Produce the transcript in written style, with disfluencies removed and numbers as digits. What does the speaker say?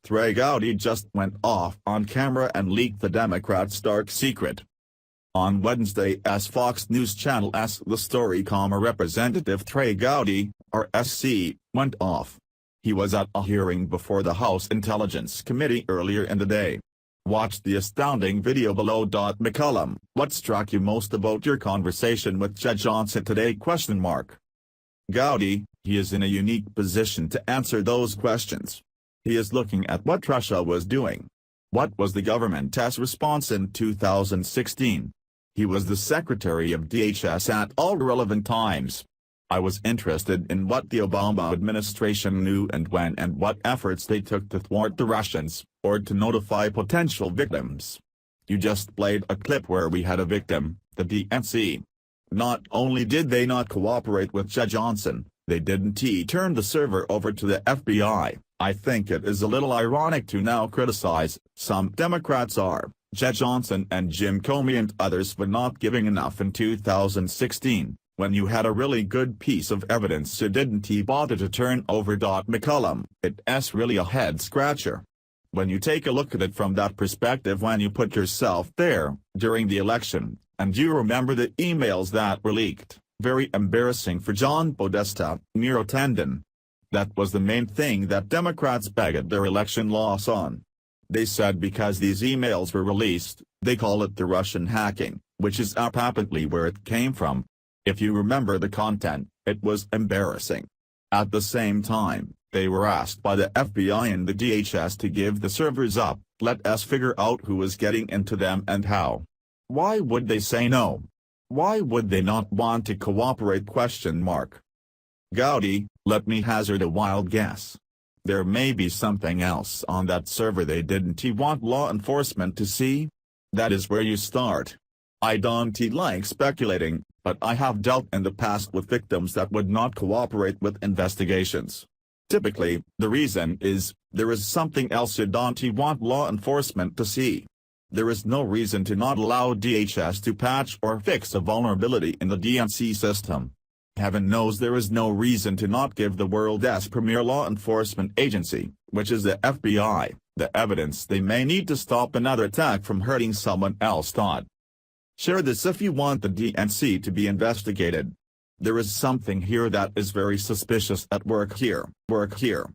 Trey Gowdy just went off on camera and leaked the Democrats' dark secret. On Wednesday, as Fox News Channel asked the story, Representative Trey Gowdy, RSC, went off. He was at a hearing before the House Intelligence Committee earlier in the day. Watch the astounding video below. McCollum, what struck you most about your conversation with Judge Johnson today? Gowdy, he is in a unique position to answer those questions. He is looking at what Russia was doing. What was the government's response in 2016? He was the Secretary of DHS at all relevant times. I was interested in what the Obama administration knew and when and what efforts they took to thwart the Russians, or to notify potential victims. You just played a clip where we had a victim, the DNC. Not only did they not cooperate with Judge Johnson, they didn't turn the server over to the FBI. I think it is a little ironic to now criticize, some Democrats are, Judge Johnson and Jim Comey and others for not giving enough in 2016, when you had a really good piece of evidence you didn't bother to turn over. McCollum, it's really a head-scratcher. When you take a look at it from that perspective, when you put yourself there, during the election, and you remember the emails that were leaked, very embarrassing for John Podesta, neurotendon. That was the main thing that Democrats bagged their election loss on. They said because these emails were released, they call it the Russian hacking, which is apparently where it came from. If you remember the content, it was embarrassing. At the same time, they were asked by the FBI and the DHS to give the servers up. Let us figure out who was getting into them and how. Why would they say no? Why would they not want to cooperate? Gowdy, let me hazard a wild guess. There may be something else on that server they didn't want law enforcement to see. That is where you start. I don't like speculating, but I have dealt in the past with victims that would not cooperate with investigations. Typically, the reason is, there is something else you don't want law enforcement to see. There is no reason to not allow DHS to patch or fix a vulnerability in the DNC system. Heaven knows there is no reason to not give the world's premier law enforcement agency, which is the FBI, the evidence they may need to stop another attack from hurting someone else. Share this if you want the DNC to be investigated. There is something here that is very suspicious at work here.